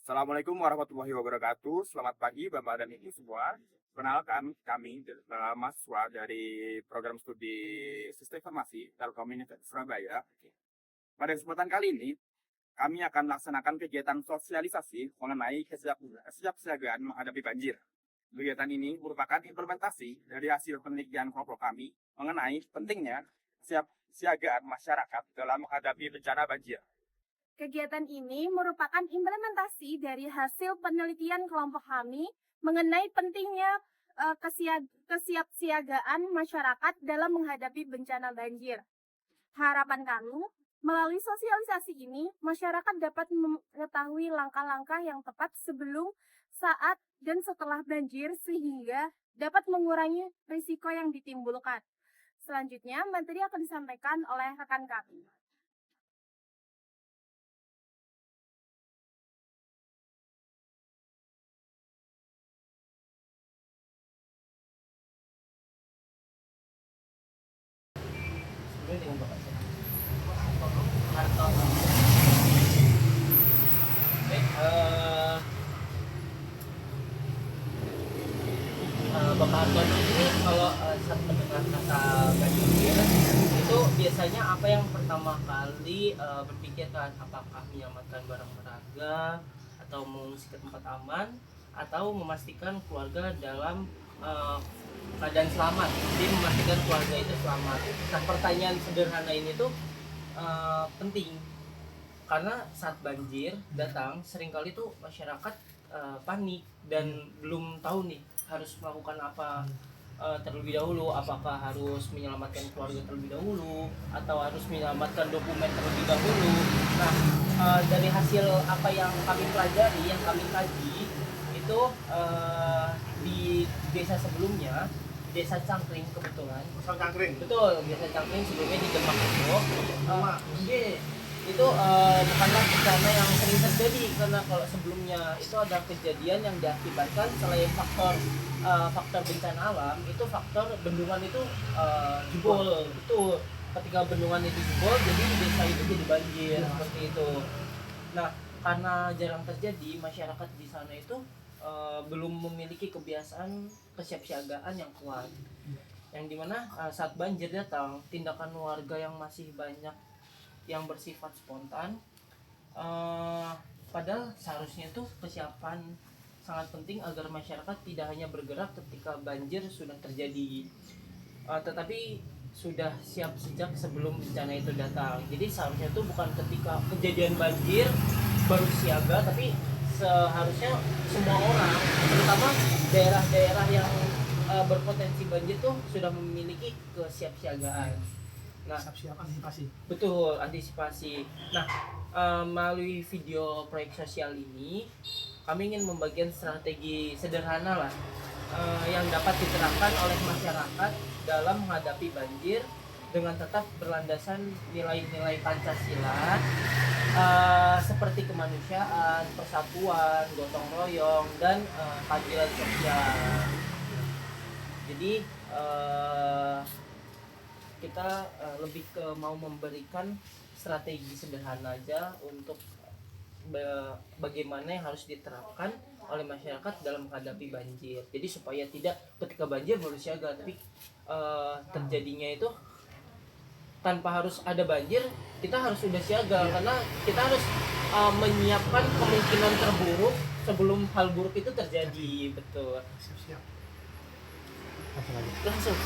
Assalamualaikum warahmatullahi wabarakatuh. Selamat pagi Bapak dan Ibu semua. Perkenalkan kami mahasiswa dari program studi Sistem Informasi Telkom Surabaya. Pada kesempatan kali ini, kami akan melaksanakan kegiatan sosialisasi mengenai kesiapsiagaan menghadapi banjir. Kegiatan ini merupakan implementasi dari hasil penelitian kelompok kami mengenai pentingnya kesiapsiagaan masyarakat dalam menghadapi bencana banjir. Kegiatan ini merupakan implementasi dari hasil penelitian kelompok kami mengenai pentingnya kesiapsiagaan masyarakat dalam menghadapi bencana banjir. Harapan kami, melalui sosialisasi ini, masyarakat dapat mengetahui langkah-langkah yang tepat sebelum, saat, dan setelah banjir sehingga dapat mengurangi risiko yang ditimbulkan. Selanjutnya, materi akan disampaikan oleh rekan kami. Bapak Anton ini kalau saat mendengar kata banjir itu biasanya apa yang pertama kali berpikirkan, apakah menyelamatkan barang berharga atau mengungsi ke tempat aman atau memastikan keluarga dalam keadaan selamat, jadi memastikan keluarga itu selamat. Nah, pertanyaan sederhana ini tuh penting karena saat banjir datang seringkali tuh masyarakat panik dan belum tahu nih harus melakukan apa terlebih dahulu, apakah harus menyelamatkan keluarga terlebih dahulu atau harus menyelamatkan dokumen terlebih dahulu. Nah, dari hasil apa yang kami pelajari, yang kami kaji itu di desa sebelumnya, desa Cangkring kebetulan. Cangkring. Betul, desa Cangkring sebelumnya di Demak itu. Itu bukanlah bencana yang sering terjadi, karena kalau sebelumnya itu ada kejadian yang diakibatkan selain faktor bencana alam, itu faktor bendungan itu jebol. Itu ketika bendungan itu jebol, jadi desa itu jadi banjir seperti itu. Nah, karena jarang terjadi, masyarakat di sana itu belum memiliki kebiasaan kesiapsiagaan yang kuat, yang dimana saat banjir datang, tindakan warga yang masih banyak yang bersifat spontan, padahal seharusnya itu kesiapan sangat penting agar masyarakat tidak hanya bergerak ketika banjir sudah terjadi, tetapi sudah siap sejak sebelum bencana itu datang. Jadi seharusnya itu bukan ketika kejadian banjir baru siaga, tapi seharusnya semua orang, terutama daerah-daerah yang berpotensi banjir tuh sudah memiliki kesiapsiagaan. Nah, antisipasi. betul, antisipasi. Nah, melalui video proyek sosial ini, kami ingin membagikan strategi sederhana lah yang dapat diterapkan oleh masyarakat dalam menghadapi banjir dengan tetap berlandasan nilai-nilai Pancasila, seperti kemanusiaan, persatuan, gotong royong, dan keadilan sosial. Jadi kita lebih ke mau memberikan strategi sederhana aja untuk bagaimana yang harus diterapkan oleh masyarakat dalam menghadapi banjir. Jadi supaya tidak ketika banjir baru siaga, tapi terjadinya itu tanpa harus ada banjir, kita harus sudah siaga, karena kita harus menyiapkan kemungkinan terburuk sebelum hal buruk itu terjadi. Betul. Siap-siap. Langsung.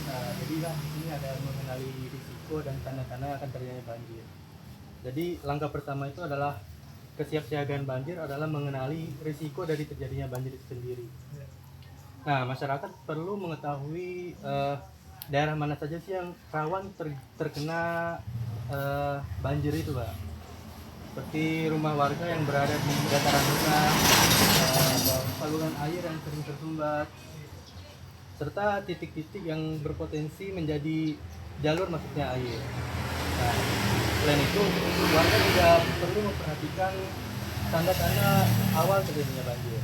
Nah, jadi kan di sini ada mengenali risiko dan tanda-tanda akan terjadinya banjir. Jadi langkah pertama itu adalah kesiapsiagaan banjir adalah mengenali risiko dari terjadinya banjir itu sendiri. Nah, masyarakat perlu mengetahui daerah mana saja sih yang rawan terkena banjir itu, Pak. Seperti rumah warga yang berada di dataran rendah, saluran air yang sering tersumbat, serta titik-titik yang berpotensi menjadi jalur masuknya air. Nah, selain itu, warga juga perlu memperhatikan tanda-tanda awal terjadinya banjir.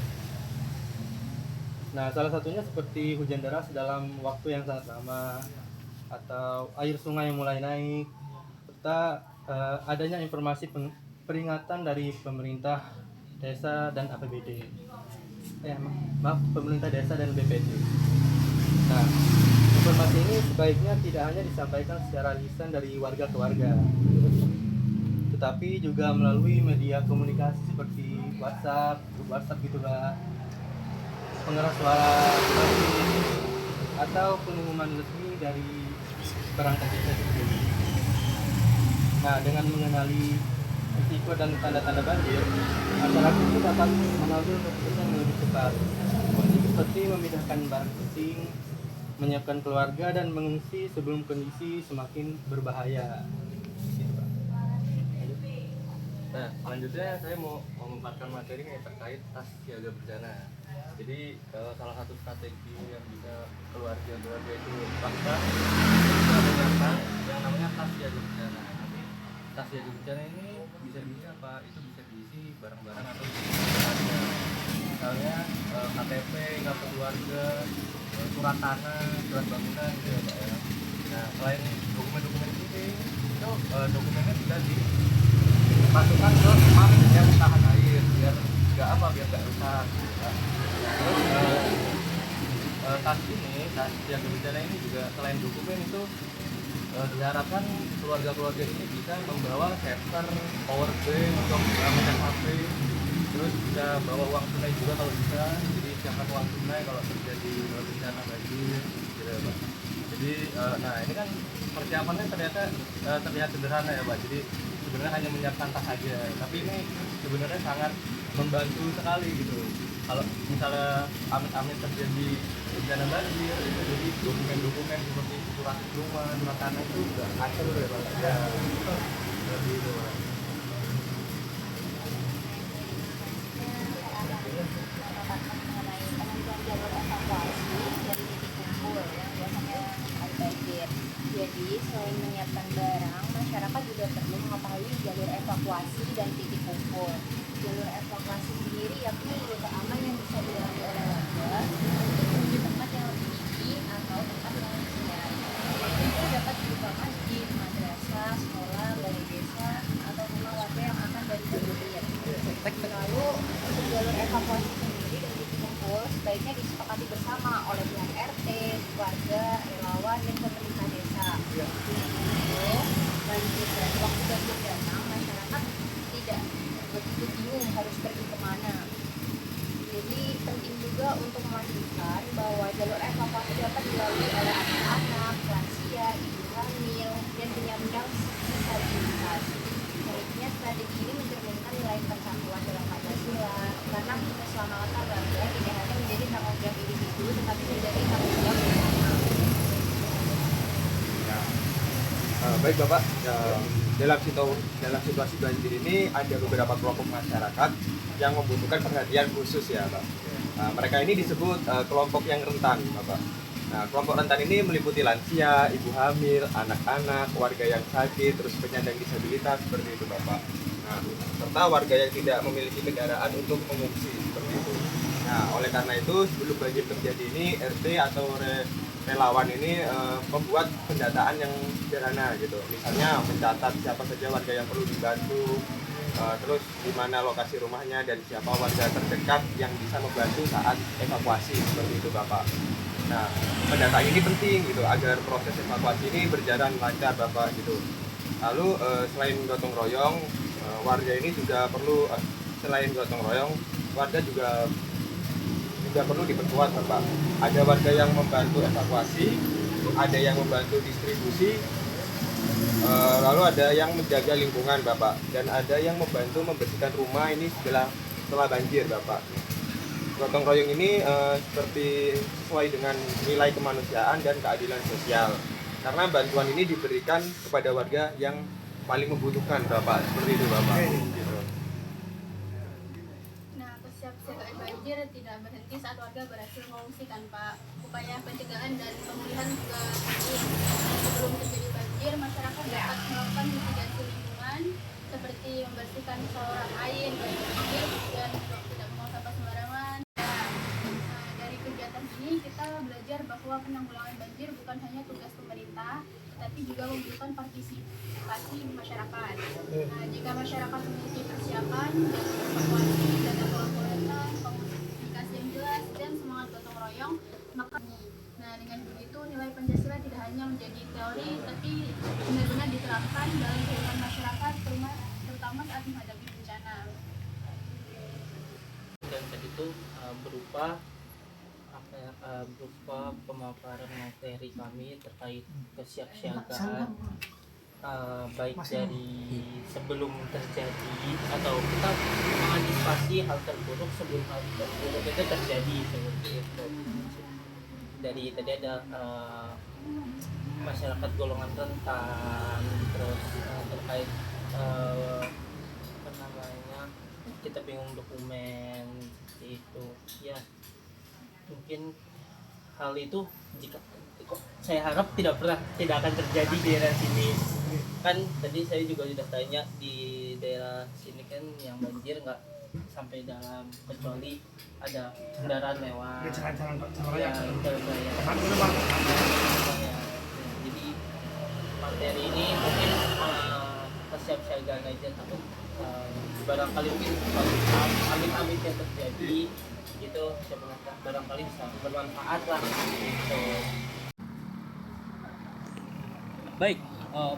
Nah, salah satunya seperti hujan deras dalam waktu yang sangat lama, atau air sungai yang mulai naik, serta adanya informasi peringatan dari pemerintah desa dan APBD. Maaf, pemerintah desa dan BPD. Nah, informasi ini sebaiknya tidak hanya disampaikan secara lisan dari warga ke warga, tetapi juga melalui media komunikasi seperti WhatsApp, grup WhatsApp gitu Pak, pengeras suara atau pengumuman resmi dari perangkat desa tersebut. Nah, dengan mengenali risiko dan tanda-tanda banjir, masyarakat itu dapat mengambil keputusan yang lebih cepat, seperti memindahkan barang penting, menyiapkan keluarga, dan mengungsi sebelum kondisi semakin berbahaya. Gitu, Pak. Nah, selanjutnya saya mau memaparkan materi yang terkait tas siaga bencana. Jadi salah satu strategi yang bisa keluarga-keluarga itu lakukan itu menyiapkan yang namanya tas siaga bencana. Nanti tas siaga bencana ini bisa diisi apa? Itu bisa diisi barang-barang atau keluarga. Misalnya KTP, kartu keluarga, surat tanah, surat bangunan gitu ya Pak ya. Nah, selain dokumen-dokumen ini, itu dokumennya bisa dimasukkan ke pump yang tahan air biar nggak rusak. Terus tas siaga bencana ini juga selain dokumen itu diharapkan keluarga-keluarga ini bisa membawa charger, power bank untuk ngecas HP, terus bisa bawa uang tunai juga kalau bisa. Jadi siapkan uang tunai kalau terjadi bencana banjir gitu ya Pak. Jadi nah ini kan persiapannya ternyata terlihat sederhana ya Pak. Jadi sebenarnya hanya menyiapkan tas saja, tapi ini sebenarnya sangat membantu sekali gitu. Kalau misalnya amit-amit terjadi bencana banjir, itu jadi dokumen-dokumen seperti surat rumah, surat tanah itu udah atur ya Pak. Ya, seperti itu Pak. Mengenai penentuan jalur evakuasi dari titik kumpul yang biasanya ada banjir. Jadi selain menyiapkan barang, masyarakat juga perlu mengetahui jalur evakuasi dan titik kumpul. Jalur evakuasi sendiri yakni rute aman yang bisa dilalui oleh warga untuk menuju tempat yang lebih tinggi atau tempat yang lebih rendah. Itu dapat berupa masjid, madrasah, sekolah, balai desa, atau rumah warga yang akan dari banjir. Lalu untuk jalur evakuasi sendiri dan titik kumpul sebaiknya disepakati bersama oleh pihak RT, warga, relawan, dan pemerintah desa. Waktu banjir datang, masyarakat tidak begitu bingung harus pergi kemana. Jadi penting juga untuk memastikan bahwa jalur evakuasi dapat dilalui oleh anak-anak, lansia, ibu hamil, dan penyandang disabilitas. Baiknya strategi ini mencerminkan nilai persatuan dalam Pancasila, karena keselamatan warga tidak hanya menjadi tanggung jawab individu, tetapi menjadi tanggung jawab bersama. Baik Bapak, dalam situasi banjir ini ada beberapa kelompok masyarakat yang membutuhkan perhatian khusus ya Pak. Mereka ini disebut kelompok yang rentan Bapak. Nah, kelompok rentan ini meliputi lansia, ibu hamil, anak-anak, warga yang sakit, terus penyandang disabilitas seperti itu Bapak. Nah, serta warga yang tidak memiliki kendaraan untuk mengungsi seperti itu. Nah, oleh karena itu sebelum banjir terjadi ini RT atau relawan ini membuat pendataan yang sederhana gitu. Misalnya mencatat siapa saja warga yang perlu dibantu, terus di mana lokasi rumahnya dan siapa warga terdekat yang bisa membantu saat evakuasi seperti itu Bapak. Nah, pendataan ini penting gitu agar proses evakuasi ini berjalan lancar Bapak gitu. Lalu selain gotong royong, warga ini juga perlu selain gotong royong, warga juga perlu diperkuat Bapak. Ada warga yang membantu evakuasi, ada yang membantu distribusi, lalu ada yang menjaga lingkungan Bapak, dan ada yang membantu membersihkan rumah ini setelah banjir Bapak. Gotong royong ini seperti sesuai dengan nilai kemanusiaan dan keadilan sosial, karena bantuan ini diberikan kepada warga yang paling membutuhkan Bapak, seperti itu Bapak. Gitu. Nah, kesiapsiagaan banjir tidak berhenti saat warga berhasil mengungsi kan Pak. Upaya pencegahan dan pemulihan juga penting. Sebelum terjadi banjir, masyarakat dapat melakukan mitigasi lingkungan seperti membersihkan saluran air, banjir, dan tidak membuang sampah sembarangan. Dari kegiatan ini kita belajar bahwa penanggulangan banjir bukan hanya tugas pemerintah, tapi juga membutuhkan partisipasi masyarakat. Nah, jika masyarakat memiliki persiapan, jalur evakuasi, data pelaporan, komunikasi yang jelas, dan semangat gotong royong, maka nah dengan begitu nilai Pancasila tidak hanya menjadi teori, tapi benar-benar diterapkan dalam kehidupan masyarakat, terutama saat menghadapi bencana. Dan tadi itu berupa berupa pemaparan materi kami terkait kesiapsiagaan baik dari sebelum terjadi atau kita mengantisipasi hal terburuk sebelum hal terburuk itu terjadi seperti itu. Dari tadi ada masyarakat golongan rentan, terus terkait apa namanya, kita bingung dokumen seperti itu ya. Mungkin hal itu jika saya harap tidak akan terjadi di daerah sini. Kan tadi saya juga sudah tanya di daerah sini kan yang banjir nggak sampai dalam, kecuali ada kendaraan lewat ya, jadi materi ini mungkin kesiapsiagaan aja, takut barangkali mungkin amit-amit yang terjadi itu barangkali bisa bermanfaat lah gitu. Baik,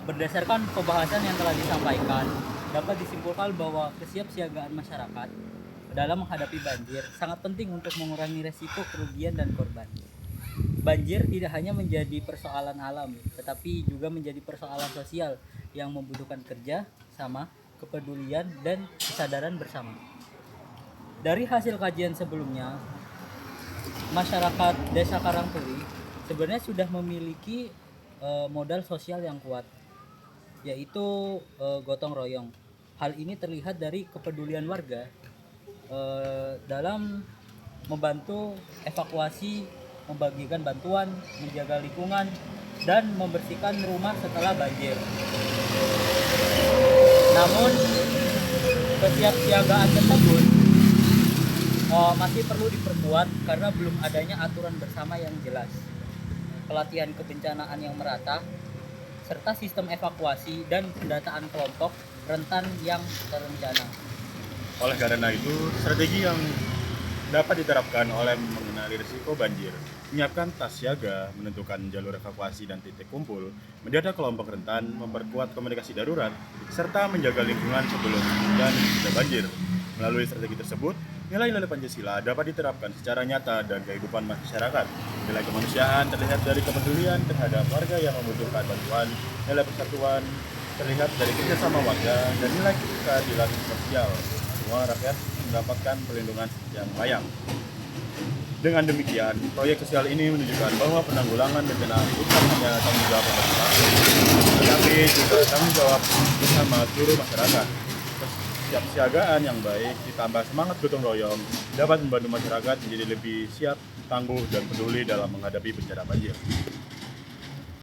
berdasarkan pembahasan yang telah disampaikan, dapat disimpulkan bahwa kesiapsiagaan masyarakat dalam menghadapi banjir sangat penting untuk mengurangi resiko kerugian dan korban. Banjir tidak hanya menjadi persoalan alam, tetapi juga menjadi persoalan sosial yang membutuhkan kerja sama, kepedulian, dan kesadaran bersama. Dari hasil kajian sebelumnya, masyarakat Desa Karangturi sebenarnya sudah memiliki modal sosial yang kuat, yaitu gotong royong. Hal ini terlihat dari kepedulian warga dalam membantu evakuasi, membagikan bantuan, menjaga lingkungan, dan membersihkan rumah setelah banjir. Namun, kesiapsiagaan tersebut masih perlu diperkuat karena belum adanya aturan bersama yang jelas, pelatihan kebencanaan yang merata, serta sistem evakuasi dan pendataan kelompok rentan yang terencana. Oleh karena itu, strategi yang dapat diterapkan oleh mengenali risiko banjir, menyiapkan tas siaga, menentukan jalur evakuasi dan titik kumpul, mendata kelompok rentan, memperkuat komunikasi darurat, serta menjaga lingkungan sebelum dan sesudah banjir. Melalui strategi tersebut, nilai-nilai Pancasila dapat diterapkan secara nyata dan kehidupan masyarakat. Nilai kemanusiaan terlihat dari kepedulian terhadap warga yang membutuhkan bantuan, nilai persatuan terlihat dari kerjasama warga, dan nilai keadilan sosial. Semua rakyat mendapatkan perlindungan yang layak. Dengan demikian, proyek sosial ini menunjukkan bahwa penanggulangan bencana bukan hanya tanggung jawab pemerintah, tetapi juga tanggung jawab bersama seluruh masyarakat. Kesiapsiagaan yang baik ditambah semangat gotong royong dapat membantu masyarakat menjadi lebih siap, tangguh, dan peduli dalam menghadapi bencana banjir.